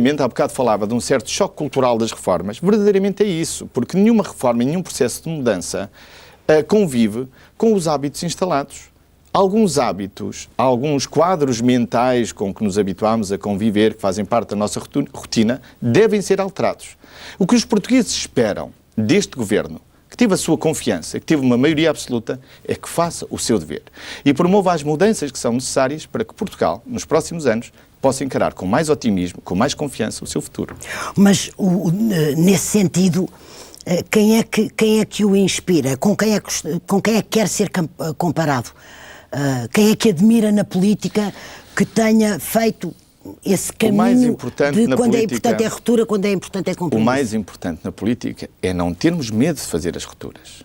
verdadeiramente, há bocado falava de um certo choque cultural das reformas, verdadeiramente é isso, porque nenhuma reforma, nenhum processo de mudança convive com os hábitos instalados. Alguns hábitos, alguns quadros mentais com que nos habituámos a conviver, que fazem parte da nossa rotina, devem ser alterados. O que os portugueses esperam deste governo, que teve a sua confiança, que teve uma maioria absoluta, é que faça o seu dever e promova as mudanças que são necessárias para que Portugal, nos próximos anos, possa encarar com mais otimismo, com mais confiança o seu futuro. Mas, nesse sentido, quem é que o inspira? Com quem é que quer ser comparado? Quem é que admira na política que tenha feito esse caminho de quando é importante é ruptura, quando é importante é compromisso? O mais importante na política é não termos medo de fazer as rupturas.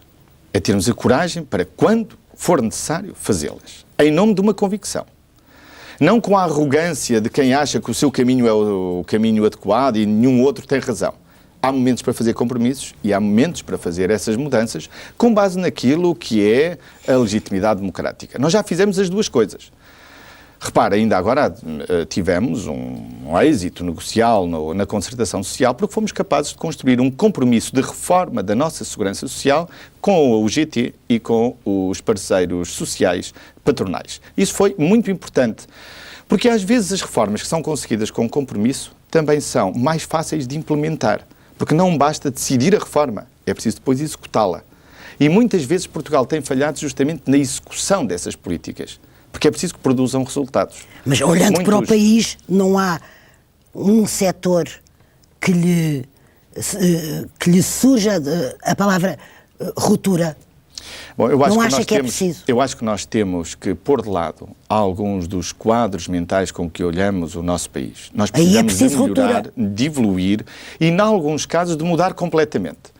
É termos a coragem para, quando for necessário, fazê-las. Em nome de uma convicção. Não com a arrogância de quem acha que o seu caminho é o caminho adequado e nenhum outro tem razão. Há momentos para fazer compromissos e há momentos para fazer essas mudanças com base naquilo que é a legitimidade democrática. Nós já fizemos as duas coisas. Repara, ainda agora tivemos um êxito negocial na concertação social porque fomos capazes de construir um compromisso de reforma da nossa segurança social com o UGT e com os parceiros sociais patronais. Isso foi muito importante, porque às vezes as reformas que são conseguidas com compromisso também são mais fáceis de implementar, porque não basta decidir a reforma, é preciso depois executá-la. E muitas vezes Portugal tem falhado justamente na execução dessas políticas, porque é preciso que produzam resultados. Mas olhando para o país, não há um setor que lhe surja a palavra ruptura. Bom, não acha que é preciso? Eu acho que nós temos que pôr de lado alguns dos quadros mentais com que olhamos o nosso país. Nós precisamos de melhorar, de evoluir e, em alguns casos, de mudar completamente.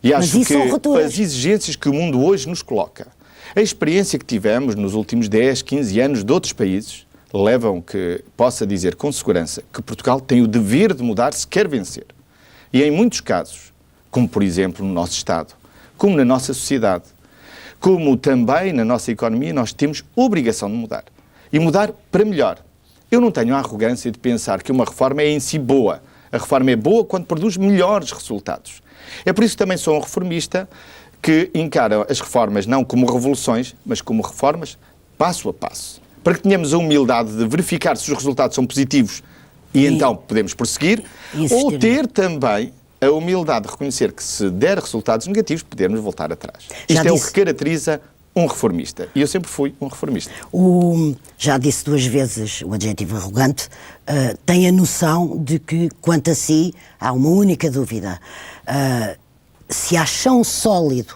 E acho que as exigências que o mundo hoje nos coloca, a experiência que tivemos nos últimos 10, 15 anos de outros países levam que possa dizer com segurança que Portugal tem o dever de mudar se quer vencer. E em muitos casos, como por exemplo no nosso Estado, como na nossa sociedade, como também na nossa economia, nós temos obrigação de mudar. E mudar para melhor. Eu não tenho a arrogância de pensar que uma reforma é em si boa. A reforma é boa quando produz melhores resultados. É por isso que também sou um reformista que encara as reformas não como revoluções, mas como reformas passo a passo. Para que tenhamos a humildade de verificar se os resultados são positivos e então podemos prosseguir, ou ter também a humildade de reconhecer que se der resultados negativos, podemos voltar atrás. Isto é o que caracteriza um reformista. E eu sempre fui um reformista. Já disse 2 vezes o adjetivo arrogante, tem a noção de que, quanto a si, há uma única dúvida. Se há chão sólido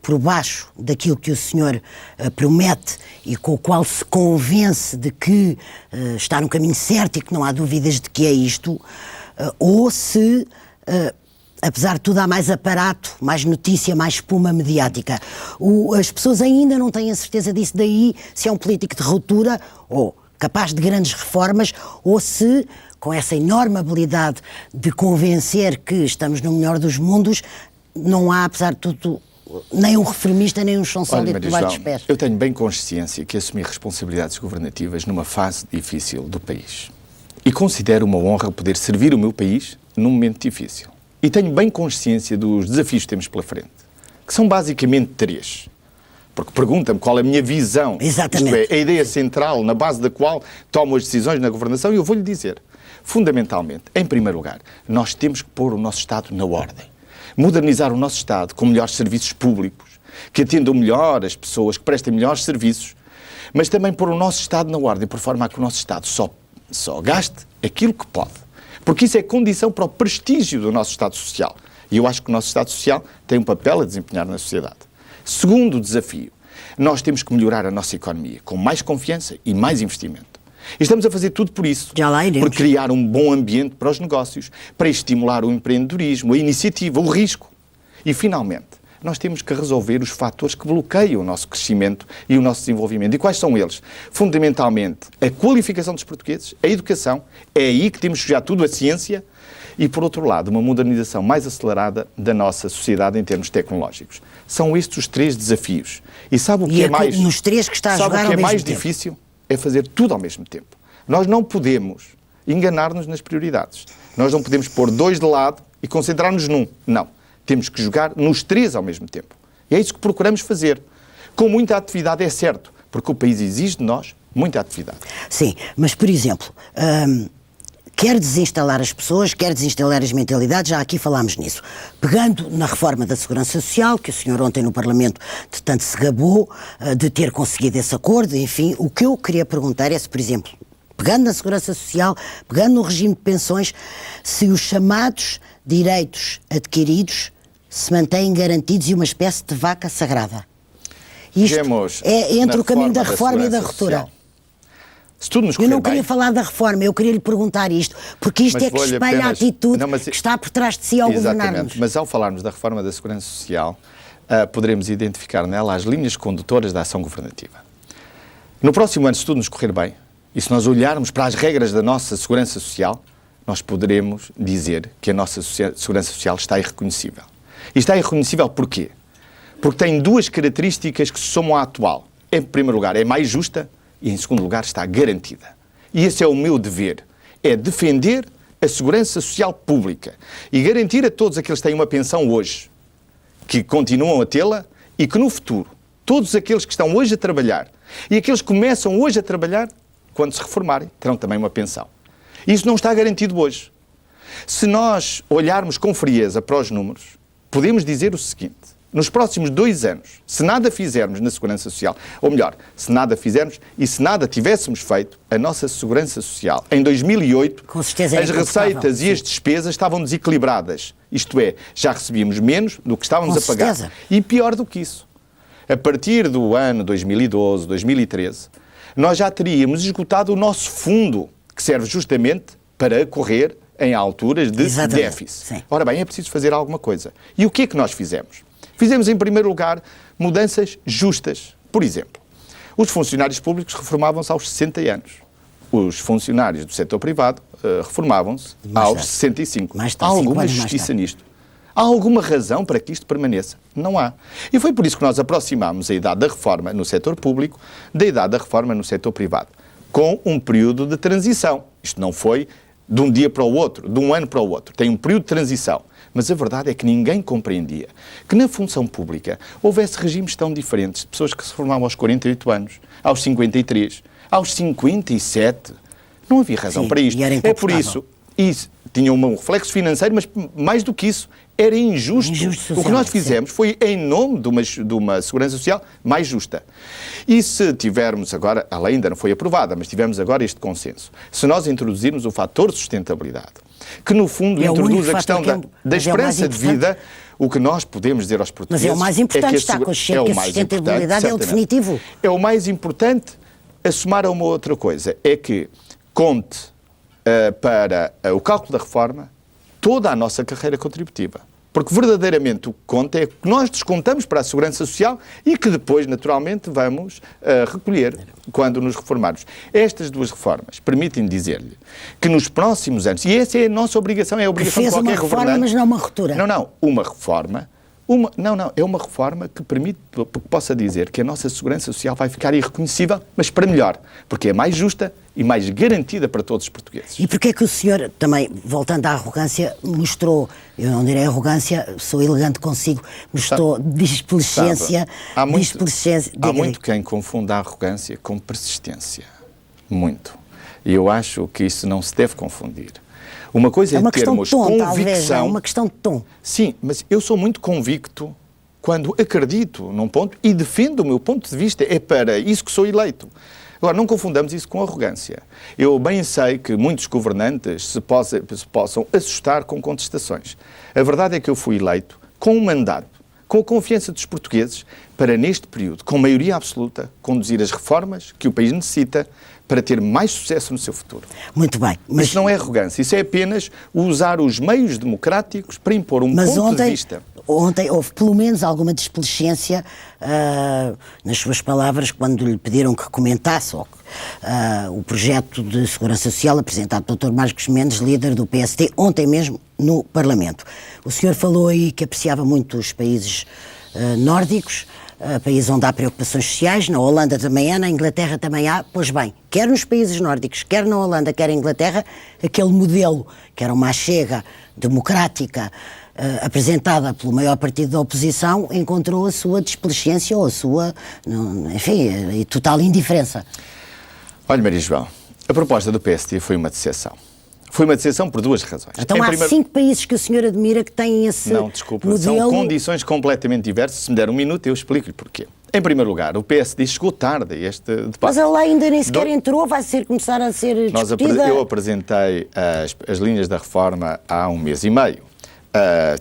por baixo daquilo que o senhor promete e com o qual se convence de que está no caminho certo e que não há dúvidas de que é isto, ou se, apesar de tudo, há mais aparato, mais notícia, mais espuma mediática. As pessoas ainda não têm a certeza disso, daí se é um político de ruptura ou capaz de grandes reformas, ou se, com essa enorme habilidade de convencer que estamos no melhor dos mundos, não há, apesar de tudo, nem um reformista, nem um chão sólido debaixo dos pés. Eu tenho bem consciência que assumi responsabilidades governativas numa fase difícil do país. E considero uma honra poder servir o meu país num momento difícil. E tenho bem consciência dos desafios que temos pela frente, que são basicamente 3. Porque pergunta-me qual é a minha visão. Exatamente. Isto é, a ideia central na base da qual tomo as decisões na governação, e eu vou-lhe dizer, fundamentalmente, em primeiro lugar, nós temos que pôr o nosso Estado na ordem. Modernizar o nosso Estado com melhores serviços públicos, que atendam melhor as pessoas, que prestem melhores serviços, mas também pôr o nosso Estado na ordem, por forma a que o nosso Estado só gaste aquilo que pode. Porque isso é condição para o prestígio do nosso Estado Social. E eu acho que o nosso Estado Social tem um papel a desempenhar na sociedade. Segundo desafio, nós temos que melhorar a nossa economia, com mais confiança e mais investimento. E estamos a fazer tudo por isso, por criar um bom ambiente para os negócios, para estimular o empreendedorismo, a iniciativa, o risco. E, finalmente, nós temos que resolver os fatores que bloqueiam o nosso crescimento e o nosso desenvolvimento. E quais são eles? Fundamentalmente, a qualificação dos portugueses, a educação, é aí que temos já tudo, a ciência, e, por outro lado, uma modernização mais acelerada da nossa sociedade em termos tecnológicos. São estes os 3 desafios. E sabe o que é mais... Nos 3 que está a jogar ao mesmo tempo. Difícil? É fazer tudo ao mesmo tempo. Nós não podemos enganar-nos nas prioridades. Nós não podemos pôr 2 de lado e concentrar-nos num. Não. Temos que jogar nos 3 ao mesmo tempo. E é isso que procuramos fazer. Com muita atividade, é certo, porque o país exige de nós muita atividade. Sim, mas, por exemplo, quer desinstalar as pessoas, quer desinstalar as mentalidades, já aqui falámos nisso. Pegando na reforma da Segurança Social, que o senhor ontem no Parlamento de tanto se gabou de ter conseguido esse acordo, enfim, o que eu queria perguntar é se, por exemplo, pegando na Segurança Social, pegando no regime de pensões, se os chamados direitos adquiridos se mantêm garantidos e uma espécie de vaca sagrada. Isto é entre o caminho da reforma e da ruptura. Se tudo nos eu não bem, queria falar da reforma, eu queria lhe perguntar isto, porque isto é que espelha a atitude que está por trás de si ao governar-nos. Mas ao falarmos da reforma da Segurança Social, poderemos identificar nela as linhas condutoras da ação governativa. No próximo ano, se tudo nos correr bem, e se nós olharmos para as regras da nossa Segurança Social, nós poderemos dizer que a nossa Segurança Social está irreconhecível. E está irreconhecível porquê? Porque tem 2 características que se somam à atual. Em primeiro lugar, é mais justa e, em segundo lugar, está garantida. E esse é o meu dever, é defender a segurança social pública e garantir a todos aqueles que têm uma pensão hoje, que continuam a tê-la e que no futuro, todos aqueles que estão hoje a trabalhar e aqueles que começam hoje a trabalhar, quando se reformarem, terão também uma pensão. Isso não está garantido hoje. Se nós olharmos com frieza para os números, podemos dizer o seguinte: nos próximos 2 anos, se nada fizermos na Segurança Social, ou melhor, se nada fizermos e se nada tivéssemos feito, a nossa Segurança Social, em 2008, as receitas e as despesas estavam desequilibradas. Isto é, já recebíamos menos do que estávamos a pagar. E pior do que isso, a partir do ano 2012, 2013, nós já teríamos esgotado o nosso fundo, que serve justamente para correr em alturas de déficit. Sim. Ora bem, é preciso fazer alguma coisa. E o que é que nós fizemos? Fizemos, em primeiro lugar, mudanças justas. Por exemplo, os funcionários públicos reformavam-se aos 60 anos. Os funcionários do setor privado reformavam-se aos 65. Há alguma justiça nisto? Há alguma razão para que isto permaneça? Não há. E foi por isso que nós aproximámos a idade da reforma no setor público da idade da reforma no setor privado, com um período de transição. Isto não foi de um dia para o outro, de um ano para o outro. Tem um período de transição. Mas a verdade é que ninguém compreendia que na função pública houvesse regimes tão diferentes de pessoas que se formavam aos 48 anos, aos 53, aos 57. Não havia razão para isto. É por isso tinha um reflexo financeiro, mas mais do que isso, era injusto. O que nós fizemos foi em nome de uma segurança social mais justa. E se tivermos agora, ela ainda não foi aprovada, mas tivemos agora este consenso, se nós introduzirmos o fator de sustentabilidade, que no fundo introduz a questão da esperança de vida, o que nós podemos dizer aos portugueses... Mas é o mais importante, está consciente que a sustentabilidade é o definitivo. É o mais importante, a somar a uma outra coisa, é que conte para o cálculo da reforma toda a nossa carreira contributiva. Porque verdadeiramente o que conta é que nós descontamos para a Segurança Social e que depois, naturalmente, vamos recolher quando nos reformarmos. Estas 2 reformas permitem dizer-lhe que nos próximos anos, e essa é a nossa obrigação, é a obrigação de qualquer governante... Fez uma reforma, mas não uma ruptura. Não, uma reforma... é uma reforma que permite que possa dizer que a nossa Segurança Social vai ficar irreconhecível, mas para melhor, porque é mais justa e mais garantida para todos os portugueses. E porquê é que o senhor, também, voltando à arrogância, mostrou, eu não direi arrogância, sou elegante consigo, mostrou displicência... Há muito quem confunda a arrogância com persistência. Muito. E eu acho que isso não se deve confundir. Uma coisa é termos convicção... Talvez, é uma questão de tom. Sim, mas eu sou muito convicto quando acredito num ponto e defendo o meu ponto de vista. É para isso que sou eleito. Agora, não confundamos isso com arrogância. Eu bem sei que muitos governantes se possam assustar com contestações. A verdade é que eu fui eleito com um mandato, com a confiança dos portugueses, para neste período, com maioria absoluta, conduzir as reformas que o país necessita para ter mais sucesso no seu futuro. Muito bem. Mas isso não é arrogância, isso é apenas usar os meios democráticos para impor um ponto de vista. Ontem houve pelo menos alguma displicência nas suas palavras quando lhe pediram que comentasse o projeto de Segurança Social apresentado pelo Dr. Marcos Mendes, líder do PSD, ontem mesmo no Parlamento. O senhor falou aí que apreciava muito os países nórdicos, país onde há preocupações sociais, na Holanda também há, na Inglaterra também há. Pois bem, quer nos países nórdicos, quer na Holanda, quer na Inglaterra, aquele modelo que era uma chega democrática, apresentada pelo maior partido da oposição, encontrou a sua desplicência ou a sua, enfim, total indiferença. Olha, Maria João, a proposta do PSD foi uma decepção. Foi uma decepção por duas razões. Então há 5 países que o senhor admira que têm esse modelo... Não, desculpa, são condições completamente diversas. Se me der um minuto, eu explico-lhe porquê. Em primeiro lugar, o PSD chegou tarde a este debate. Mas ele lá ainda nem sequer entrou, vai começar a ser discutida... Eu apresentei as linhas da reforma há 1 mês e meio.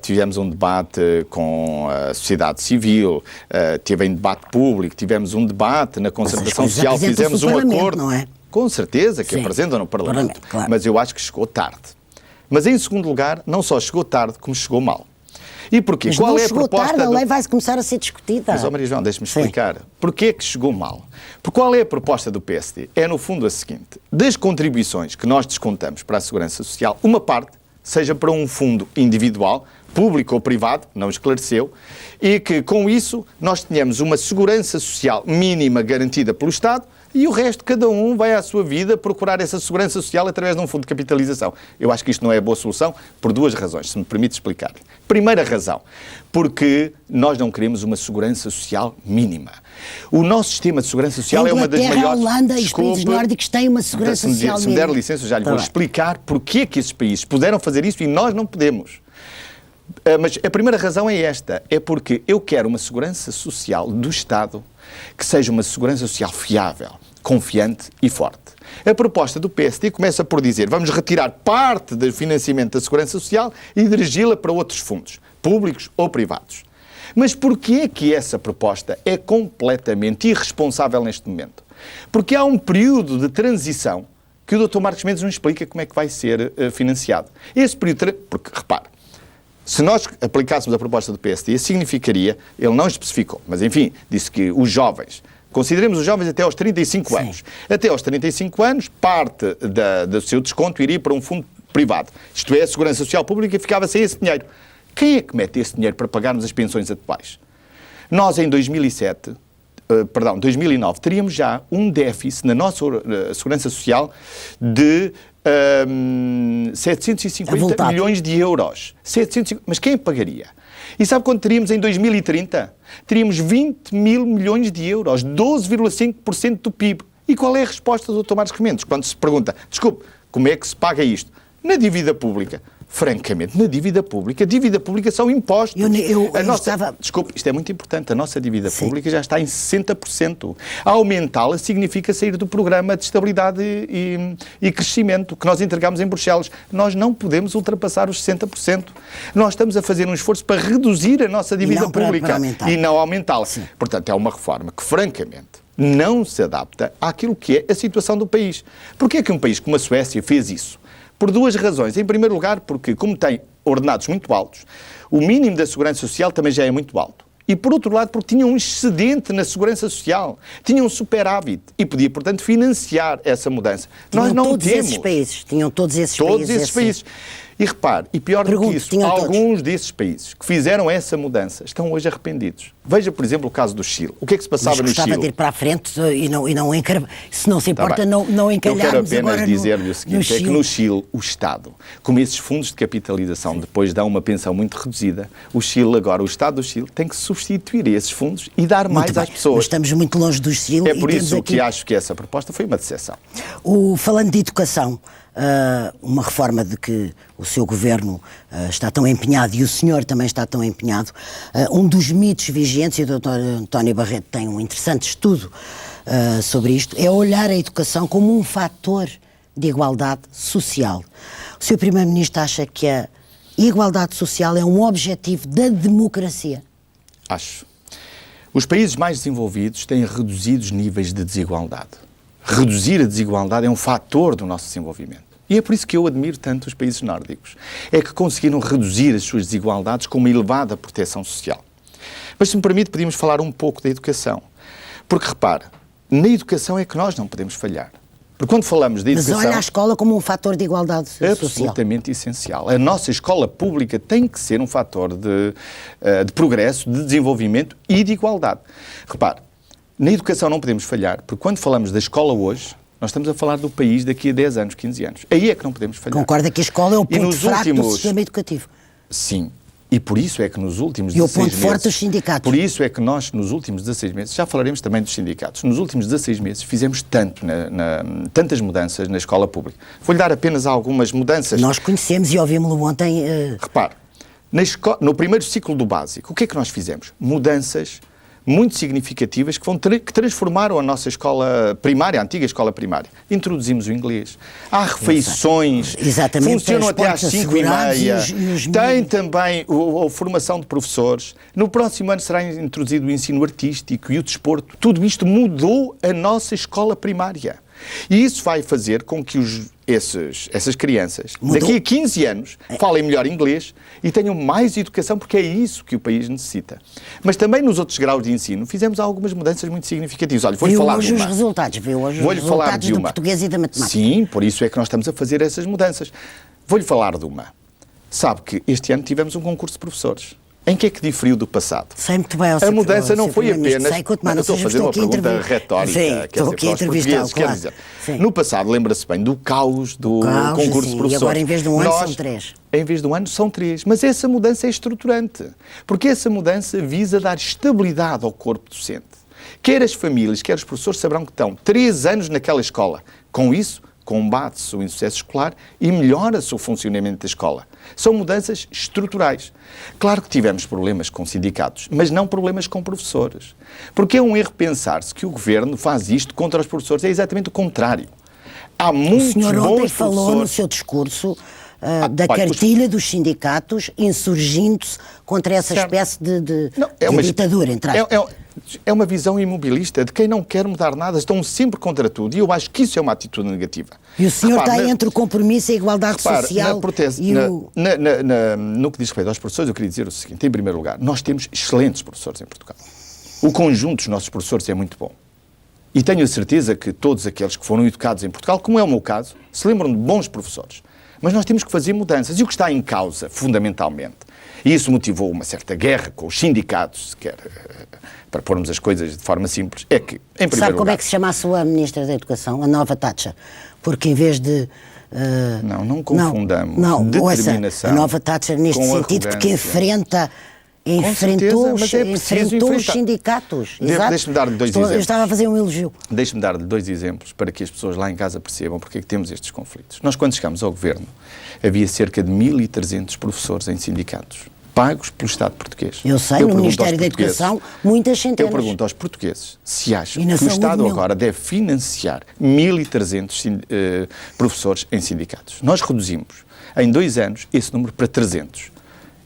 Tivemos um debate com a sociedade civil, teve em debate público, tivemos um debate na concertação social, fizemos um acordo... Não é? Com certeza que apresentam no Parlamento, claro. Mas eu acho que chegou tarde. Mas em segundo lugar, não só chegou tarde, como chegou mal. E porquê? Mas qual não é a chegou proposta tarde, a lei vai começar a ser discutida. Mas, Maria João, deixe-me explicar. Porquê que chegou mal? Porque qual é a proposta do PSD? É, no fundo, a seguinte. Das contribuições que nós descontamos para a Segurança Social, uma parte seja para um fundo individual, público ou privado, não esclareceu, e que, com isso, nós tenhamos uma segurança social mínima garantida pelo Estado e o resto, cada um vai à sua vida procurar essa segurança social através de um fundo de capitalização. Eu acho que isto não é a boa solução por duas razões, se me permite explicar. Primeira razão, porque nós não queremos uma segurança social mínima. O nosso sistema de segurança social é uma das maiores... A Holanda e os países nórdicos têm uma segurança social mínima. Se me der licença, eu já lhe vou explicar porque é que esses países puderam fazer isso e nós não podemos. Mas a primeira razão é esta, é porque eu quero uma segurança social do Estado que seja uma segurança social fiável, confiante e forte. A proposta do PSD começa por dizer vamos retirar parte do financiamento da segurança social e dirigi-la para outros fundos, públicos ou privados. Mas porquê é que essa proposta é completamente irresponsável neste momento? Porque há um período de transição que o Dr. Marcos Mendes não explica como é que vai ser financiado. Esse período, porque repare, se nós aplicássemos a proposta do PSD, significaria, ele não especificou, mas enfim, disse que os jovens, consideremos os jovens até aos 35 anos. Até aos 35 anos, parte do seu desconto iria para um fundo privado. Isto é, a Segurança Social Pública ficava sem esse dinheiro. Quem é que mete esse dinheiro para pagarmos as pensões atuais? Nós, em 2009, teríamos já um déficit na nossa Segurança Social de 750 milhões de euros. 750, mas quem pagaria? E sabe quanto teríamos em 2030? Teríamos 20 mil milhões de euros, 12,5% do PIB. E qual é a resposta do Dr. Marcos Mendes quando se pergunta, desculpe, como é que se paga isto? Na dívida pública. Francamente, na dívida pública são impostos. Desculpe, isto é muito importante, a nossa dívida pública já está em 60%. Aumentá-la significa sair do programa de estabilidade e crescimento que nós entregamos em Bruxelas. Nós não podemos ultrapassar os 60%. Nós estamos a fazer um esforço para reduzir a nossa dívida pública e não aumentá-la. Portanto, é uma reforma que, francamente, não se adapta àquilo que é a situação do país. Porquê é que um país como a Suécia fez isso? Por duas razões. Em primeiro lugar, porque, como tem ordenados muito altos, o mínimo da segurança social também já é muito alto. E, por outro lado, porque tinha um excedente na segurança social, tinha um superávit e podia, portanto, financiar essa mudança. Nós não temos. Tinham todos esses países. E repare, e pior do que isso, alguns desses países que fizeram essa mudança estão hoje arrependidos. Veja, por exemplo, o caso do Chile. O que é que se passava no Chile? Gostava de ir para a frente e não se não se importa, não encalharmos agora no Chile. Eu quero apenas dizer-lhe o seguinte, é que no Chile, o Estado, como esses fundos de capitalização depois dão uma pensão muito reduzida, o Estado do Chile tem que substituir esses fundos e dar mais às pessoas. Mas estamos muito longe do Chile. É por isso que acho que essa proposta foi uma decepção. Falando de educação, uma reforma de que o seu governo está tão empenhado e o senhor também está tão empenhado, um dos mitos vigentes, e o Dr. António Barreto tem um interessante estudo sobre isto, é olhar a educação como um fator de igualdade social. O seu Primeiro-Ministro acha que a igualdade social é um objetivo da democracia? Acho. Os países mais desenvolvidos têm reduzidos níveis de desigualdade. Reduzir a desigualdade é um fator do nosso desenvolvimento. E é por isso que eu admiro tanto os países nórdicos. É que conseguiram reduzir as suas desigualdades com uma elevada proteção social. Mas, se me permite, podíamos falar um pouco da educação. Porque, repare, na educação é que nós não podemos falhar. Porque quando falamos de educação... Mas olha a escola como um fator de igualdade social. Absolutamente essencial. A nossa escola pública tem que ser um fator de progresso, de desenvolvimento e de igualdade. Repare, na educação não podemos falhar, porque quando falamos da escola hoje, nós estamos a falar do país daqui a 10 anos, 15 anos. Aí é que não podemos falhar. Concorda que a escola é o ponto fraco do sistema educativo? Sim. E por isso é que nos últimos 16 meses... E o ponto forte dos sindicatos. Por isso é que nós, nos últimos 16 meses, já falaremos também dos sindicatos, nos últimos 16 meses fizemos tantas mudanças na escola pública. Vou-lhe dar apenas algumas mudanças. Nós conhecemos e ouvimos-lo ontem... Repare, no primeiro ciclo do básico, o que é que nós fizemos? Mudanças muito significativas que transformaram a nossa escola primária, a antiga escola primária. Introduzimos o inglês. Há refeições, funcionam até às 5h30. Tem também a formação de professores. No próximo ano será introduzido o ensino artístico e o desporto. Tudo isto mudou a nossa escola primária. E isso vai fazer com que essas crianças, daqui a 15 anos, falem melhor inglês e tenham mais educação, porque é isso que o país necessita. Mas também nos outros graus de ensino fizemos algumas mudanças muito significativas. Olha, vou-lhe falar de uma. Vou-lhe falar do português e da matemática. Sim, por isso é que nós estamos a fazer essas mudanças. Vou-lhe falar de uma. Sabe que este ano tivemos um concurso de professores. Em que é que diferiu do passado? Sei muito bem. A mudança não foi apenas... Eu estou a fazer uma pergunta retórica. Sim, estou aqui a entrevistá-lo, claro. Quer dizer, no passado, lembra-se bem do caos do concurso de professores. E agora, em vez de um ano, são 3. Em vez de um ano, são 3. Mas essa mudança é estruturante. Porque essa mudança visa dar estabilidade ao corpo docente. Quer as famílias, quer os professores saberão que estão 3 anos naquela escola. Com isso, combate-se o insucesso escolar e melhora-se o funcionamento da escola. São mudanças estruturais. Claro que tivemos problemas com sindicatos, mas não problemas com professores. Porque é um erro pensar-se que o Governo faz isto contra os professores. É exatamente o contrário. Há muitos bons professores... O senhor ontem falou no seu discurso da cartilha dos sindicatos insurgindo-se contra essa espécie de ditadura, entre aspas. É uma visão imobilista de quem não quer mudar nada, estão sempre contra tudo, e eu acho que isso é uma atitude negativa. E o senhor está entre o compromisso e a igualdade social no que diz respeito aos professores, eu queria dizer o seguinte: em primeiro lugar, nós temos excelentes professores em Portugal. O conjunto dos nossos professores é muito bom. E tenho a certeza que todos aqueles que foram educados em Portugal, como é o meu caso, se lembram de bons professores. Mas nós temos que fazer mudanças. E o que está em causa, fundamentalmente, e isso motivou uma certa guerra com os sindicatos, sequer, para pormos as coisas de forma simples, é que, em primeiro lugar... Sabe como é que se chama a sua Ministra da Educação? A nova Thatcher. Porque em vez de... Não confundamos determinação. A nova Thatcher neste sentido, porque enfrentou os sindicatos. Deixe-me dar-lhe 2 exemplos. Eu estava a fazer um elogio. Deixe-me dar-lhe 2 exemplos para que as pessoas lá em casa percebam porque é que temos estes conflitos. Nós, quando chegámos ao Governo, havia cerca de 1.300 professores em sindicatos, pagos pelo Estado português. Eu sei, no Ministério da Educação, muitas centenas. Eu pergunto aos portugueses se acham que o Estado agora deve financiar 1.300 professores em sindicatos. Nós reduzimos, em 2 anos, esse número para 300.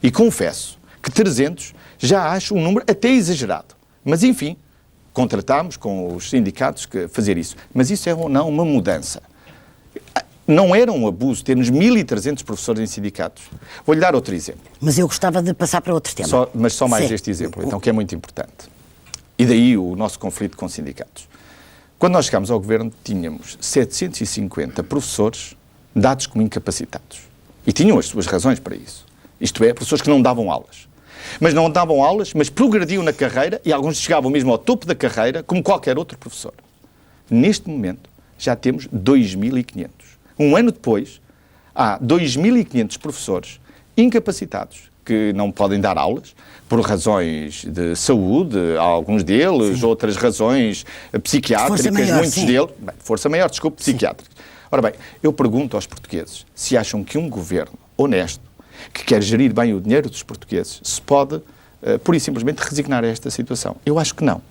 E confesso que 300 já acho um número até exagerado. Mas, enfim, contratámos com os sindicatos que fazer isso. Mas isso é ou não uma mudança. Não era um abuso termos 1.300 professores em sindicatos. Vou-lhe dar outro exemplo. Mas eu gostava de passar para outro tema. Mas só mais este exemplo, então, que é muito importante. E daí o nosso conflito com os sindicatos. Quando nós chegámos ao Governo, tínhamos 750 professores dados como incapacitados. E tinham as suas razões para isso. Isto é, professores que não davam aulas. Mas não davam aulas, mas progrediam na carreira e alguns chegavam mesmo ao topo da carreira, como qualquer outro professor. Neste momento, já temos 2.500. Um ano depois, há 2.500 professores incapacitados que não podem dar aulas por razões de saúde, alguns deles, sim, outras razões psiquiátricas, muitos deles... Força maior, desculpe, psiquiátricas. Ora bem, eu pergunto aos portugueses se acham que um governo honesto, que quer gerir bem o dinheiro dos portugueses, se pode, pura e simplesmente, resignar a esta situação. Eu acho que não.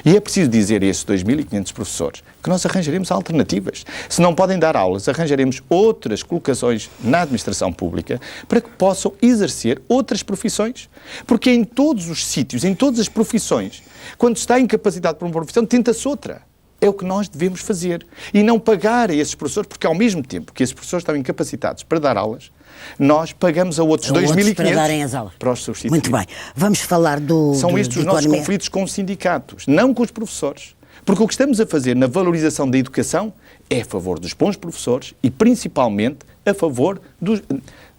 E é preciso dizer a esses 2.500 professores que nós arranjaremos alternativas. Se não podem dar aulas, arranjaremos outras colocações na administração pública para que possam exercer outras profissões. Porque em todos os sítios, em todas as profissões, quando se está incapacitado por uma profissão, tenta-se outra. É o que nós devemos fazer. E não pagar a esses professores, porque ao mesmo tempo que esses professores estão incapacitados para dar aulas, nós pagamos a outros 2.500 para darem as aulas. Para os substituir. Muito bem. Vamos falar São estes os nossos conflitos com os sindicatos, não com os professores. Porque o que estamos a fazer na valorização da educação é a favor dos bons professores e, principalmente, a favor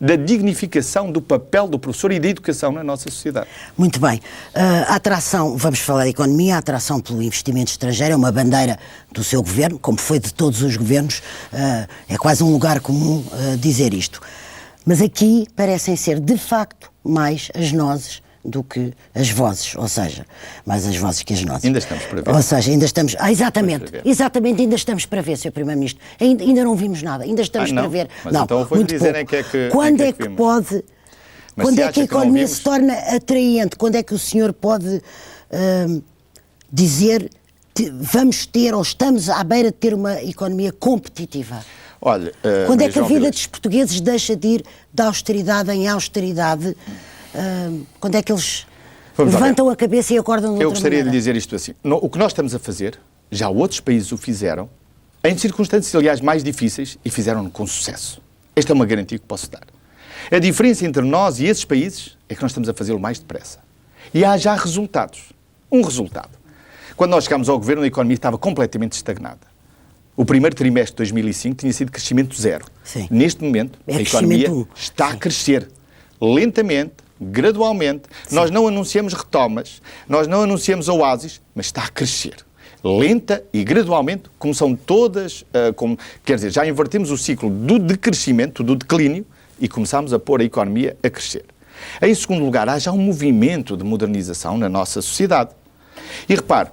da dignificação do papel do professor e da educação na nossa sociedade. Muito bem. A atração, vamos falar de economia, a atração pelo investimento estrangeiro é uma bandeira do seu governo, como foi de todos os governos, é quase um lugar comum dizer isto. Mas aqui parecem ser, de facto, mais as nozes do que as vozes, ou seja, mais as vozes que as nozes. Ainda estamos para ver. Ou seja, ainda estamos... exatamente, ainda estamos para ver, Sr. Primeiro-Ministro. Ainda não vimos nada, ainda estamos para ver. Mas não, então vou-lhe dizer em que é que... Quando é que pode... Quando é que a economia se torna atraente? Quando é que o senhor pode dizer vamos ter ou estamos à beira de ter uma economia competitiva? Olha, quando é que a vida dos portugueses deixa de ir da austeridade em austeridade? Quando é que eles levantam a cabeça e acordam de outra Eu gostaria maneira? de dizer isto assim. O que nós estamos a fazer, já outros países o fizeram, em circunstâncias, aliás, mais difíceis, e fizeram-no com sucesso. Esta é uma garantia que posso dar. A diferença entre nós e esses países é que nós estamos a fazê-lo mais depressa. E há já resultados. Um resultado. Quando nós chegámos ao governo, a economia estava completamente estagnada. O primeiro trimestre de 2005 tinha sido crescimento zero. Sim. Neste momento, a economia está a crescer lentamente, gradualmente. Nós não anunciamos retomas, nós não anunciamos oásis, mas está a crescer. Lenta e gradualmente, como são todas, quer dizer, já invertemos o ciclo do decrescimento, do declínio, e começamos a pôr a economia a crescer. Em segundo lugar, há já um movimento de modernização na nossa sociedade. E repare,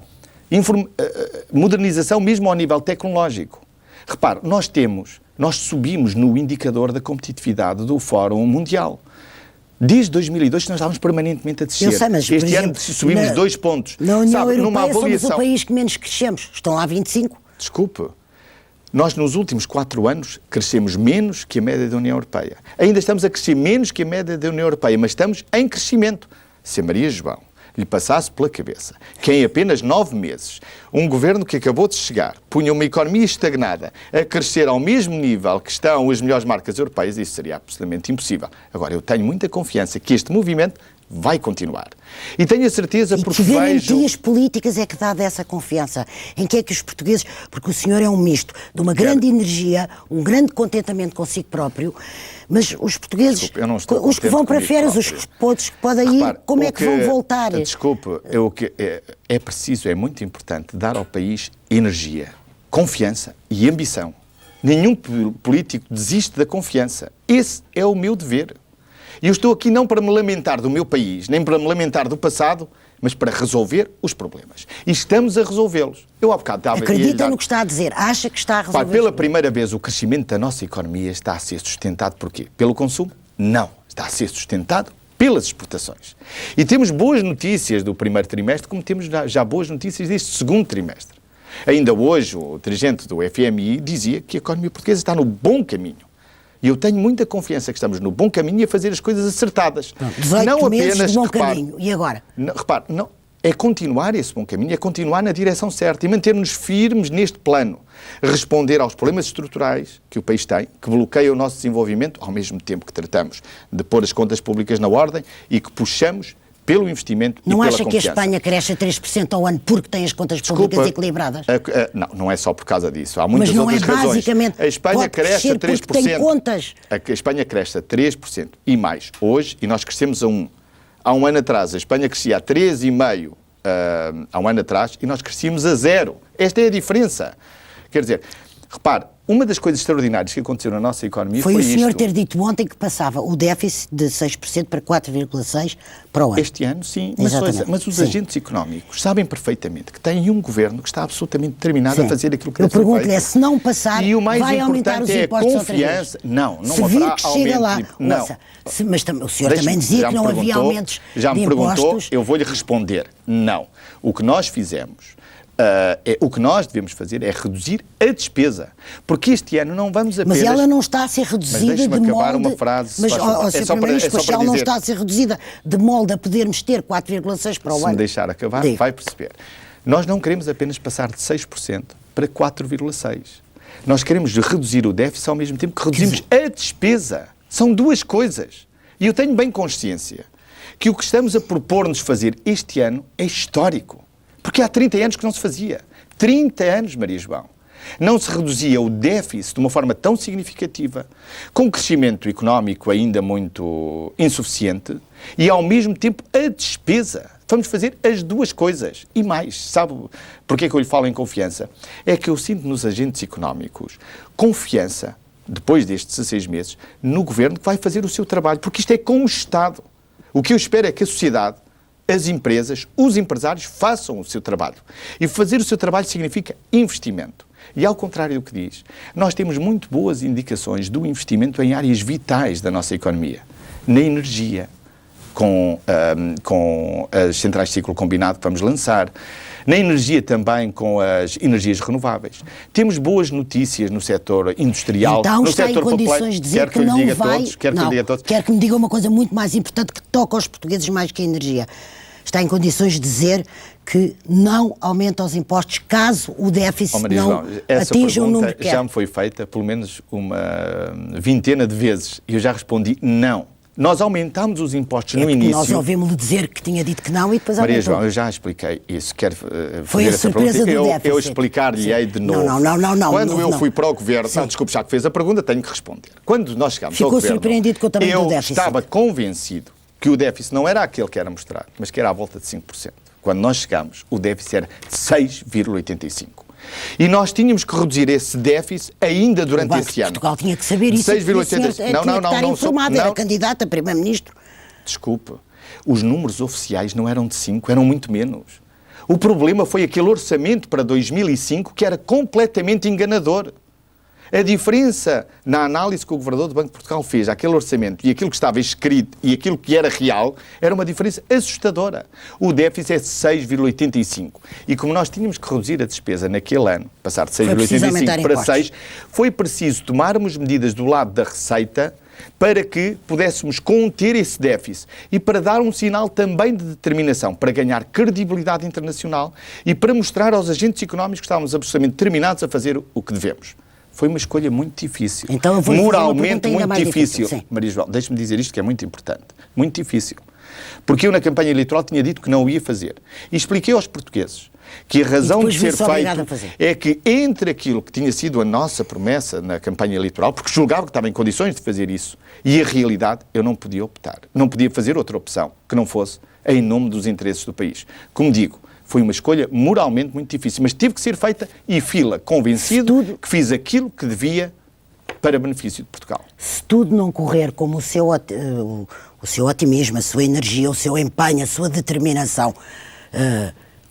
modernização mesmo ao nível tecnológico. Repare, nós subimos no indicador da competitividade do Fórum Mundial. Desde 2002 nós estávamos permanentemente a descer. Eu sei, mas, este ano subimos 2 pontos. Na União Sabe, Europeia numa avaliação... somos o país que menos crescemos. Estão lá 25. Desculpe. Nós, nos últimos 4 anos, crescemos menos que a média da União Europeia. Ainda estamos a crescer menos que a média da União Europeia, mas estamos em crescimento. Se a Maria João lhe passasse pela cabeça que em apenas 9 meses um governo que acabou de chegar punha uma economia estagnada a crescer ao mesmo nível que estão as melhores marcas europeias, isso seria absolutamente impossível. Agora, eu tenho muita confiança que este movimento vai continuar. E tenho a certeza porque vejo... E que garantias políticas é que dá dessa confiança? Em que é que os portugueses... Porque o senhor é um misto de uma grande energia, um grande contentamento consigo próprio, mas os portugueses, Desculpe, os que vão para férias, os que podem ir, como é que vão voltar? Desculpe, é preciso, é muito importante dar ao país energia, confiança e ambição. Nenhum político desiste da confiança. Esse é o meu dever. E eu estou aqui não para me lamentar do meu país, nem para me lamentar do passado, mas para resolver os problemas. E estamos a resolvê-los. Eu há bocado estava... Acredita no que está a dizer? Acha que está a resolver? Pela primeira vez, o crescimento da nossa economia está a ser sustentado por quê? Pelo consumo? Não. Está a ser sustentado pelas exportações. E temos boas notícias do primeiro trimestre, como temos já boas notícias deste segundo trimestre. Ainda hoje, o dirigente do FMI dizia que a economia portuguesa está no bom caminho. E eu tenho muita confiança que estamos no bom caminho e a fazer as coisas acertadas. 18 meses de bom caminho. E agora? Repare, não, é continuar esse bom caminho, é continuar na direção certa e manter-nos firmes neste plano. Responder aos problemas estruturais que o país tem, que bloqueiam o nosso desenvolvimento, ao mesmo tempo que tratamos de pôr as contas públicas na ordem e que puxamos pelo investimento e pela confiança. Não acha que a Espanha cresce a 3% ao ano porque tem as contas públicas equilibradas? Não é só por causa disso. Há muitas Mas não outras razões. Basicamente, a Espanha cresce a 3%. Tem contas. A Espanha cresce a 3% e mais hoje, e nós crescemos a 1%. Há um ano atrás, a Espanha crescia a 3,5% há um ano atrás, e nós crescíamos a 0%. Esta é a diferença. Quer dizer, repare, uma das coisas extraordinárias que aconteceu na nossa economia foi isto. Foi o senhor ter dito ontem que passava o déficit de 6% para 4,6% para o ano. Este ano, sim. Mas os agentes económicos sabem perfeitamente que têm um governo que está absolutamente determinado a fazer aquilo que deve ser feito. Eu pergunto-lhe, se não passar, e o mais vai aumentar os impostos outra vez? Não se haverá vir que chega lá, não. Mas o senhor também dizia que não havia aumentos já me de perguntou, impostos. eu vou-lhe responder, não. O que nós fizemos... o que nós devemos fazer é reduzir a despesa. Porque este ano não vamos apenas... Mas ela não está a ser reduzida de molde... acabar uma frase. Mas, ela não está a ser reduzida de molde a podermos ter 4,6% para o ano. Se me deixar acabar, vai perceber. Nós não queremos apenas passar de 6% para 4,6%. Nós queremos reduzir o déficit ao mesmo tempo que reduzimos a despesa. São duas coisas. E eu tenho bem consciência que o que estamos a propor-nos fazer este ano é histórico. Porque há 30 anos que não se fazia. 30 anos, Maria João. Não se reduzia o déficit de uma forma tão significativa, com um crescimento económico ainda muito insuficiente e, ao mesmo tempo, a despesa. Vamos fazer as duas coisas e mais. Sabe porquê que eu lhe falo em confiança? É que eu sinto nos agentes económicos confiança, depois destes 16 meses, no governo que vai fazer o seu trabalho, porque isto é com o Estado. O que eu espero é que a sociedade, as empresas, os empresários façam o seu trabalho. E fazer o seu trabalho significa investimento. E ao contrário do que diz, nós temos muito boas indicações do investimento em áreas vitais da nossa economia. Na energia, com as centrais de ciclo combinado que vamos lançar, na energia também com as energias renováveis. Temos boas notícias no setor industrial, então, no está setor em condições de dizer que não vai... Quero que me diga uma coisa muito mais importante que toca aos portugueses mais que a energia. Está em condições de dizer que não aumenta os impostos caso o déficit não atinja o número que quer. Já me foi feita pelo menos uma vintena de vezes e eu já respondi não. Nós aumentámos os impostos no início. Nós ouvimos-lhe dizer que tinha dito que não e depois aumentou. Maria João, eu já expliquei isso. Quero foi fazer a surpresa do déficit. Eu explicar-lhe-ei de novo. Não. Quando eu fui para o governo, desculpe, já que fez a pergunta, tenho que responder. Quando nós chegámos ao governo, ficou surpreendido com o tamanho do déficit. Eu estava convencido que o déficit não era aquele que era mostrado, mas que era à volta de 5%. Quando nós chegámos, o déficit era de 6,85%. E nós tínhamos que reduzir esse déficit ainda durante esse ano. Portugal tinha que saber isso. 6,85%. Não informado, era candidato a primeiro-ministro. Desculpe, os números oficiais não eram de 5, eram muito menos. O problema foi aquele orçamento para 2005 que era completamente enganador. A diferença na análise que o Governador do Banco de Portugal fez àquele orçamento e aquilo que estava escrito e aquilo que era real, era uma diferença assustadora. O déficit é de 6,85. E como nós tínhamos que reduzir a despesa naquele ano, passar de 6,85 para 6, foi preciso tomarmos medidas do lado da receita para que pudéssemos conter esse déficit e para dar um sinal também de determinação, para ganhar credibilidade internacional e para mostrar aos agentes económicos que estávamos absolutamente determinados a fazer o que devemos. Foi uma escolha muito difícil, então, moralmente muito difícil. Maria João, deixe-me dizer isto que é muito importante, muito difícil. Porque eu na campanha eleitoral tinha dito que não o ia fazer. E expliquei aos portugueses que a razão de ser feito é que entre aquilo que tinha sido a nossa promessa na campanha eleitoral, porque julgava que estava em condições de fazer isso, e a realidade, eu não podia optar. Não podia fazer outra opção que não fosse em nome dos interesses do país. Como digo, foi uma escolha moralmente muito difícil, mas teve que ser feita e fila, convencido que fiz aquilo que devia para benefício de Portugal. Se tudo não correr como o seu otimismo, a sua energia, o seu empenho, a sua determinação,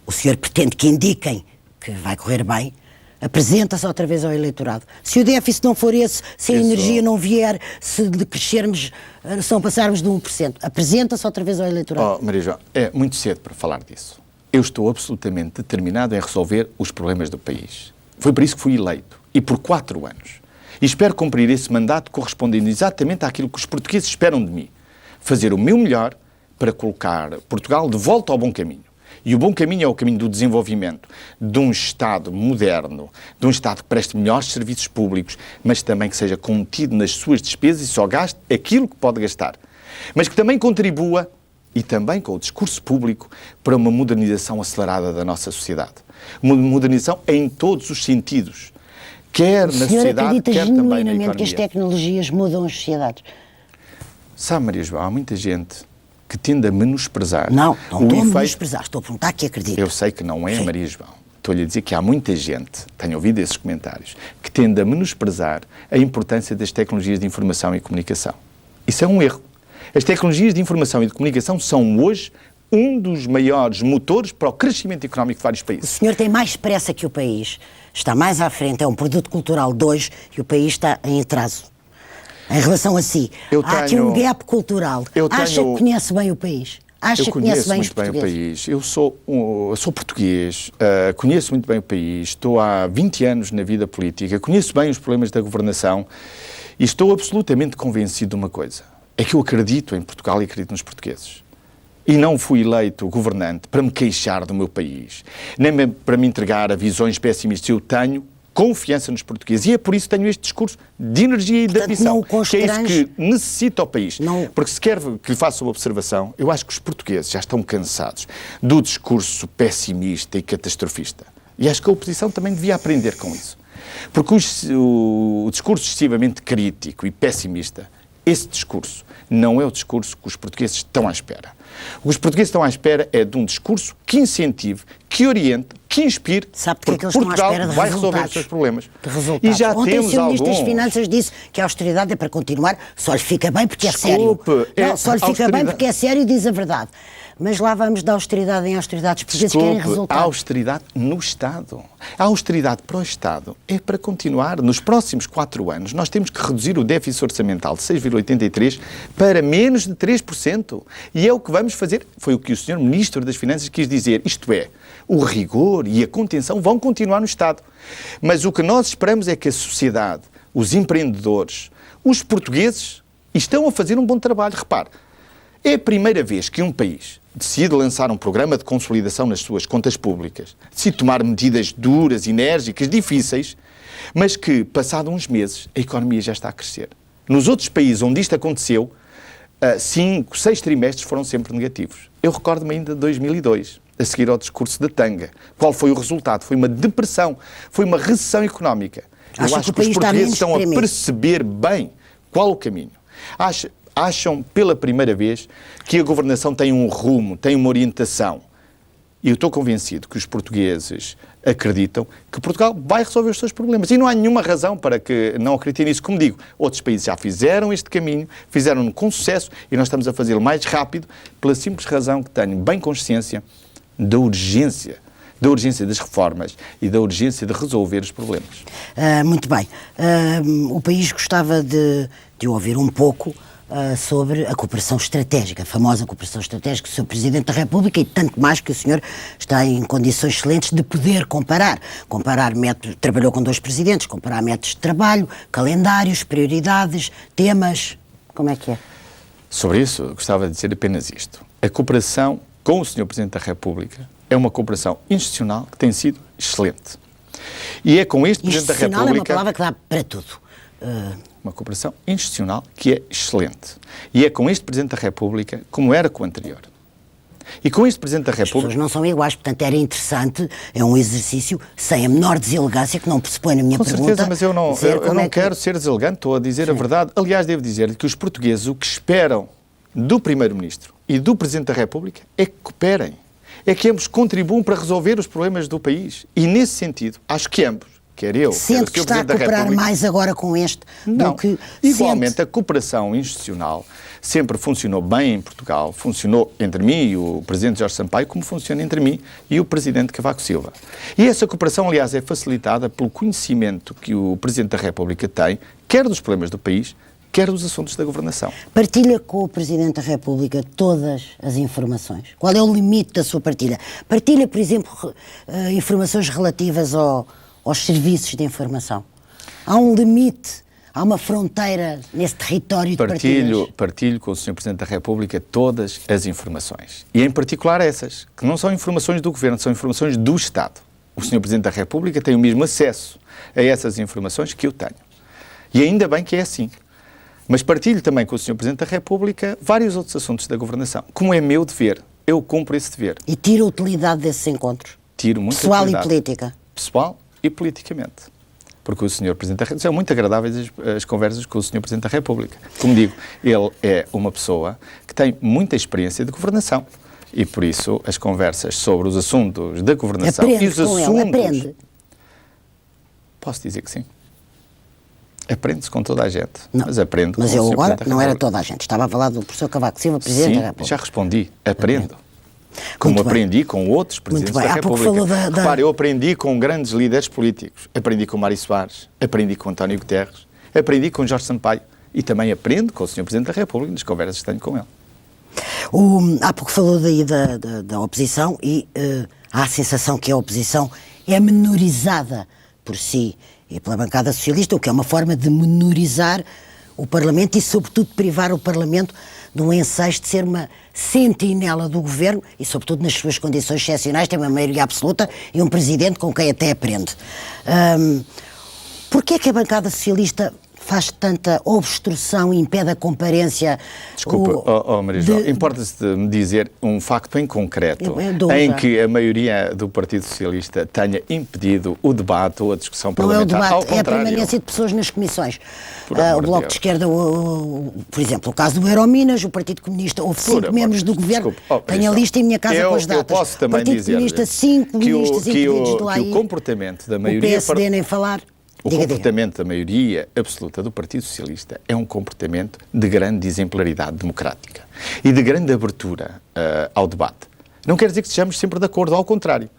o senhor pretende que indiquem que vai correr bem, apresenta-se outra vez ao eleitorado. Se o déficit não for esse, se a energia não vier, se crescermos, se não passarmos de 1%, apresenta-se outra vez ao eleitorado. Maria João, é muito cedo para falar disso. Eu estou absolutamente determinado em resolver os problemas do país. Foi por isso que fui eleito. E por 4 anos. E espero cumprir esse mandato correspondendo exatamente àquilo que os portugueses esperam de mim. Fazer o meu melhor para colocar Portugal de volta ao bom caminho. E o bom caminho é o caminho do desenvolvimento, de um Estado moderno, de um Estado que preste melhores serviços públicos, mas também que seja contido nas suas despesas e só gaste aquilo que pode gastar. Mas que também contribua, e também com o discurso público, para uma modernização acelerada da nossa sociedade. Uma modernização em todos os sentidos. Quer na sociedade, quer também na economia. Que as tecnologias mudam as sociedades? Sabe, Maria João, há muita gente que tende a menosprezar. Não estou a menosprezar, estou a perguntar que acredito. Eu sei que não é, Maria João. Estou-lhe a dizer que há muita gente, tenho ouvido esses comentários, que tende a menosprezar a importância das tecnologias de informação e comunicação. Isso é um erro. As tecnologias de informação e de comunicação são hoje um dos maiores motores para o crescimento económico de vários países. O senhor tem mais pressa que o país, está mais à frente, é um produto cultural de hoje e o país está em atraso. Em relação a si, há aqui um gap cultural. Acha que conhece bem o país? Eu conheço muito bem o país. Eu sou português, conheço muito bem o país, estou há 20 anos na vida política, conheço bem os problemas da governação e estou absolutamente convencido de uma coisa. É que eu acredito em Portugal e acredito nos portugueses. E não fui eleito governante para me queixar do meu país, nem para me entregar a visões pessimistas. Eu tenho confiança nos portugueses e é por isso que tenho este discurso de energia e de ambição, que é isso que necessita o país. Porque se quer que lhe faça uma observação, eu acho que os portugueses já estão cansados do discurso pessimista e catastrofista. E acho que a oposição também devia aprender com isso. Porque o discurso excessivamente crítico e pessimista, esse discurso não é o discurso que os portugueses estão à espera. O que os portugueses estão à espera é de um discurso que incentive, que oriente, que inspire, sabe porque porque eles estão à Portugal espera de vai resultados, resolver os seus problemas. de resultados. E já Ontem temos o Sr. Ministro das alguns. Finanças disse que a austeridade é para continuar, só lhe fica bem porque Desculpe, é sério. é Não, só lhe fica bem austeridade. porque é sério e diz a verdade. Mas lá vamos da austeridade em austeridade. Os portugueses querem Desculpe, a resultados. austeridade no Estado. A austeridade para o Estado é para continuar. Nos próximos 4 anos, nós temos que reduzir o déficit orçamental de 6,83% para menos de 3%. E é o que vamos fazer. Foi o que o Sr. Ministro das Finanças quis dizer. Isto é, o rigor e a contenção vão continuar no Estado. Mas o que nós esperamos é que a sociedade, os empreendedores, os portugueses estão a fazer um bom trabalho. Repare, é a primeira vez que um país decide lançar um programa de consolidação nas suas contas públicas, decide tomar medidas duras, enérgicas, difíceis, mas que, passado uns meses, a economia já está a crescer. Nos outros países onde isto aconteceu, 5, 6 trimestres foram sempre negativos. Eu recordo-me ainda de 2002, a seguir ao discurso da Tanga. Qual foi o resultado? Foi uma depressão, foi uma recessão económica. Eu acho que os portugueses estão a perceber bem qual o caminho. Acham pela primeira vez que a governação tem um rumo, tem uma orientação. E eu estou convencido que os portugueses acreditam que Portugal vai resolver os seus problemas. E não há nenhuma razão para que não acreditem nisso. Como digo, outros países já fizeram este caminho, fizeram-no com sucesso e nós estamos a fazê-lo mais rápido pela simples razão que tenho bem consciência da urgência das reformas e da urgência de resolver os problemas. Muito bem. O país gostava de ouvir um pouco sobre a cooperação estratégica, a famosa cooperação estratégica do Sr. Presidente da República, e tanto mais que o senhor está em condições excelentes de poder comparar métodos, trabalhou com 2 presidentes, comparar métodos de trabalho, calendários, prioridades, temas, como é que é? Sobre isso, eu gostava de dizer apenas isto. A cooperação com o Sr. Presidente da República é uma cooperação institucional que tem sido excelente. E é com este Presidente da República... Institucional é uma palavra que dá para tudo. Uma cooperação institucional que é excelente. E é com este Presidente da República como era com o anterior. E com este Presidente da República... As pessoas não são iguais, portanto era interessante, é um exercício sem a menor deselegância, que não pressupõe na minha pergunta... Com certeza, mas eu não quero ser deselegante, estou a dizer a verdade. Aliás, devo dizer que os portugueses o que esperam do Primeiro-Ministro e do Presidente da República é que cooperem. É que ambos contribuam para resolver os problemas do país. E nesse sentido, acho que ambos, quer eu, sente que está a cooperar mais agora com este do que... Igualmente, a cooperação institucional sempre funcionou bem em Portugal, funcionou entre mim e o Presidente Jorge Sampaio, como funciona entre mim e o Presidente Cavaco Silva. E essa cooperação, aliás, é facilitada pelo conhecimento que o Presidente da República tem, quer dos problemas do país, quer dos assuntos da governação. Partilha com o Presidente da República todas as informações? Qual é o limite da sua partilha? Partilha, por exemplo, informações relativas aos serviços de informação? Há um limite, há uma fronteira nesse território de partilhas? Partilho com o Sr. Presidente da República todas as informações. E em particular essas, que não são informações do Governo, são informações do Estado. O Sr. Presidente da República tem o mesmo acesso a essas informações que eu tenho. E ainda bem que é assim. Mas partilho também com o Sr. Presidente da República vários outros assuntos da governação. Como é meu dever, eu cumpro esse dever. E tira utilidade desses encontros? Tiro muita pessoal utilidade. E política? Pessoal e politicamente. Porque o Sr. Presidente da República... São muito agradáveis as conversas com o Sr. Presidente da República. Como digo, ele é uma pessoa que tem muita experiência de governação. E por isso as conversas sobre os assuntos da governação aprende e os com assuntos... Ele, aprende. Posso dizer que sim. Aprende-se com toda a gente, não, mas aprendo mas com eu o agora não era toda a gente, estava a falar do professor Cavaco Silva, Presidente da República. Já respondi, aprendo. Como aprendi com outros Presidentes da República. Repare, eu aprendi com grandes líderes políticos, aprendi com Mário Soares, aprendi com António Guterres, aprendi com Jorge Sampaio e também aprendo com o Sr. Presidente da República nas conversas que tenho com ele. Há pouco falou daí da oposição e há a sensação que a oposição é menorizada por si e pela bancada socialista, o que é uma forma de menorizar o Parlamento e, sobretudo, privar o Parlamento de um ensejo de ser uma sentinela do Governo e, sobretudo, nas suas condições excepcionais, tem uma maioria absoluta e um Presidente com quem até aprende. Porquê é que a bancada socialista faz tanta obstrução e impede a comparência? Desculpa, Maria João, importa-se de me dizer um facto em concreto em que a maioria do Partido Socialista tenha impedido o debate ou a discussão parlamentar? Não é o debate, é a permanência de pessoas nas comissões. O Bloco de Esquerda, por exemplo, o caso do Eurominas, o Partido Comunista, houve 5 membros do governo, tenho a lista em minha casa com as datas. Eu posso também Partido Comunista, 5 ministros impedidos de lá ir. O comportamento da maioria... O PSD nem falar. O comportamento da maioria absoluta do Partido Socialista é um comportamento de grande exemplaridade democrática e de grande abertura ao debate. Não quer dizer que estejamos sempre de acordo, ao contrário.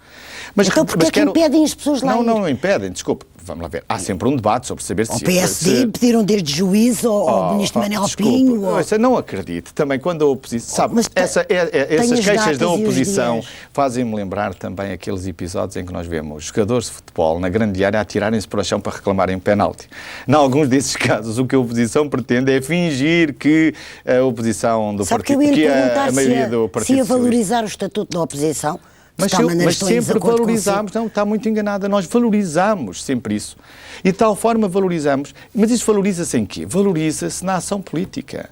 Mas, então porquê é que impedem as pessoas lá ir? Não impedem, desculpe. Vamos lá ver. Há sempre um debate sobre saber se... O PSD pediram desde juiz ao ministro Manel Pinho... Não acredito. Também quando a oposição... Sabe, essas queixas da oposição fazem-me lembrar também aqueles episódios em que nós vemos jogadores de futebol na grande área atirarem-se para o chão para reclamarem um penalti. Em alguns desses casos, o que a oposição pretende é fingir que a oposição do partido... Que a maioria do partido... Se ia valorizar o estatuto da oposição... Mas sempre valorizámos, não, está muito enganada, nós valorizamos sempre isso. E de tal forma valorizamos, mas isso valoriza-se em quê? Valoriza-se na ação política,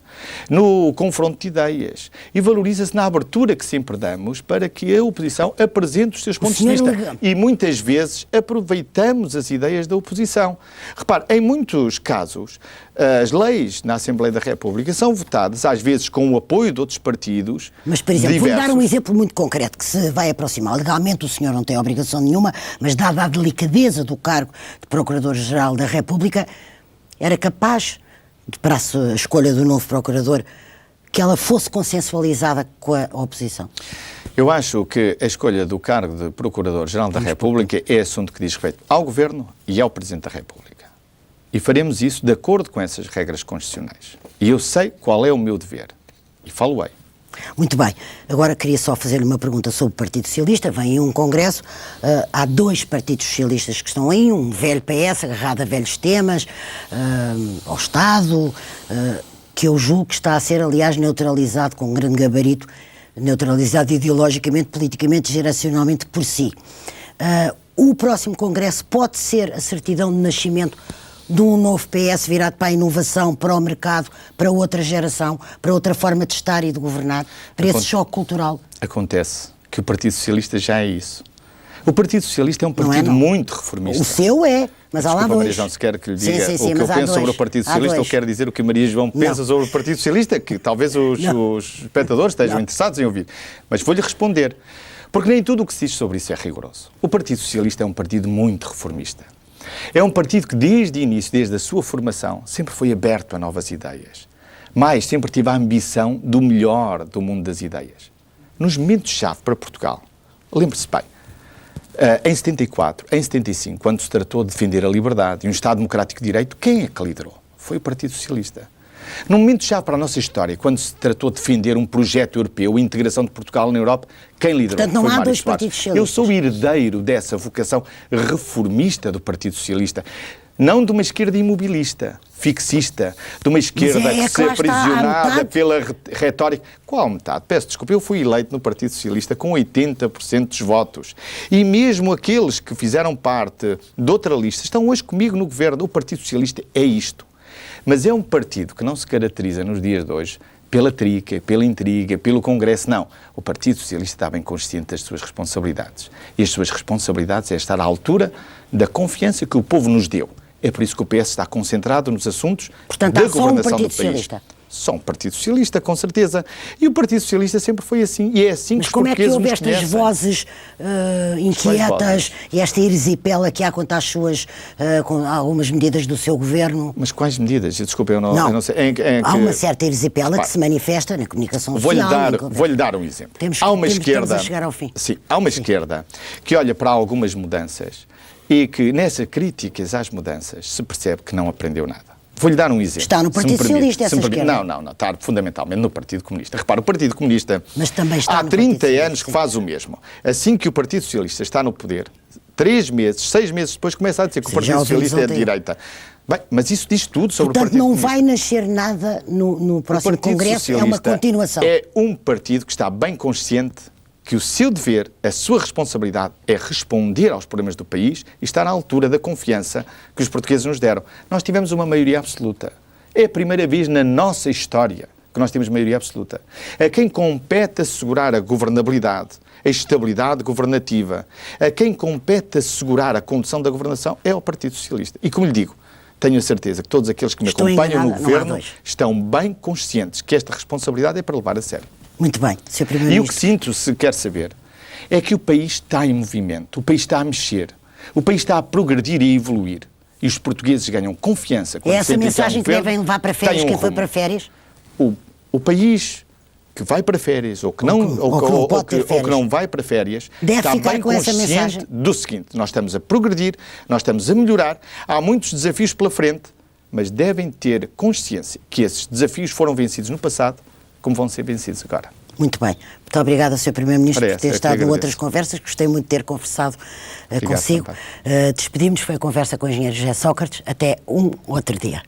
no confronto de ideias e valoriza-se na abertura que sempre damos para que a oposição apresente os seus pontos de vista. E muitas vezes aproveitamos as ideias da oposição. Repare, em muitos casos, as leis na Assembleia da República são votadas, às vezes com o apoio de outros partidos. Mas, por exemplo, vou dar um exemplo muito concreto que se vai aproximar. Legalmente o senhor não tem obrigação nenhuma, mas dada a delicadeza do cargo de Procurador-Geral da República, era capaz, para a escolha do novo Procurador, que ela fosse consensualizada com a oposição? Eu acho que a escolha do cargo de Procurador-Geral da República é assunto que diz respeito ao Governo e ao Presidente da República. E faremos isso de acordo com essas regras constitucionais. E eu sei qual é o meu dever. E falo-ei. Muito bem. Agora queria só fazer-lhe uma pergunta sobre o Partido Socialista. Vem aí um congresso, há 2 partidos socialistas que estão aí, um velho PS agarrado a velhos temas, ao Estado, que eu julgo que está a ser, aliás, neutralizado com um grande gabarito, neutralizado ideologicamente, politicamente, geracionalmente por si. O próximo congresso pode ser a certidão de nascimento de um novo PS virado para a inovação, para o mercado, para outra geração, para outra forma de estar e de governar, para esse choque cultural? Acontece que o Partido Socialista já é isso. O Partido Socialista é um partido muito reformista. O seu é, mas há lá dois. Maria João, se quer que lhe diga o que eu penso sobre o Partido Socialista, eu quero dizer o que a Maria João pensa sobre o Partido Socialista, que talvez os espectadores estejam interessados em ouvir. Mas vou-lhe responder, porque nem tudo o que se diz sobre isso é rigoroso. O Partido Socialista é um partido muito reformista. É um partido que desde o início, desde a sua formação, sempre foi aberto a novas ideias. Mas sempre tive a ambição do melhor do mundo das ideias. Nos momentos-chave para Portugal, lembre-se bem, em 74, em 75, quando se tratou de defender a liberdade e um Estado democrático de direito, quem é que liderou? Foi o Partido Socialista. Num momento-chave para a nossa história, quando se tratou de defender um projeto europeu, a integração de Portugal na Europa, quem liderou? Portanto, não foi há Mário dois Soares. partidos socialistas. Eu sou herdeiro dessa vocação reformista do Partido Socialista. Não de uma esquerda imobilista, fixista, de uma esquerda que se aprisionada pela retórica. Qual metade? Peço desculpa, eu fui eleito no Partido Socialista com 80% dos votos. E mesmo aqueles que fizeram parte de outra lista estão hoje comigo no governo. O Partido Socialista é isto. Mas é um partido que não se caracteriza nos dias de hoje pela trica, pela intriga, pelo Congresso. Não. O Partido Socialista está bem consciente das suas responsabilidades. E as suas responsabilidades é estar à altura da confiança que o povo nos deu. É por isso que o PS está concentrado nos assuntos da governação do país. Só um Partido Socialista, com certeza. E o Partido Socialista sempre foi assim. E é assim que os portugueses nos conhecem. Mas como é que houve estas vozes inquietas e esta erisipela que há quanto às suas, com algumas medidas do seu governo? Mas quais medidas? Desculpa, eu não sei. Há uma certa erisipela que se manifesta na comunicação social. Vou-lhe dar um exemplo. Há uma esquerda, a chegar ao fim. Sim, há uma esquerda que olha para algumas mudanças e que nessas críticas às mudanças se percebe que não aprendeu nada. Vou-lhe dar um exemplo. Está no Partido Socialista essa esquerda? Não, está fundamentalmente no Partido Comunista. Repara, o Partido Comunista mas também está há 30 anos que faz o mesmo. Assim que o Partido Socialista está no poder, 3 meses, 6 meses depois começa a dizer que o Partido Socialista é de direita. Bem, mas isso diz tudo sobre o Partido Comunista. Portanto, não vai nascer nada no próximo Congresso, é uma continuação. É um partido que está bem consciente que o seu dever, a sua responsabilidade é responder aos problemas do país e estar à altura da confiança que os portugueses nos deram. Nós tivemos uma maioria absoluta. É a primeira vez na nossa história que nós temos maioria absoluta. A quem compete assegurar a governabilidade, a estabilidade governativa, a quem compete assegurar a condução da governação é o Partido Socialista. E como lhe digo, tenho a certeza que todos aqueles que me acompanham no governo estão bem conscientes que esta responsabilidade é para levar a sério. Muito bem, Sr. Primeiro-Ministro. E o que sinto, se quer saber, é que o país está em movimento, o país está a mexer, o país está a progredir e a evoluir. E os portugueses ganham confiança. É essa mensagem que devem levar para férias, quem foi para férias? O país que vai para férias ou que não vai para férias deve está bem consciente do seguinte: nós estamos a progredir, nós estamos a melhorar, há muitos desafios pela frente, mas devem ter consciência que esses desafios foram vencidos no passado, como vão ser vencidos agora. Muito bem. Muito obrigada, Sr. Primeiro-Ministro, por ter estado em outras conversas. Gostei muito de ter conversado consigo. Despedimos, foi a conversa com o engenheiro José Sócrates. Até um outro dia.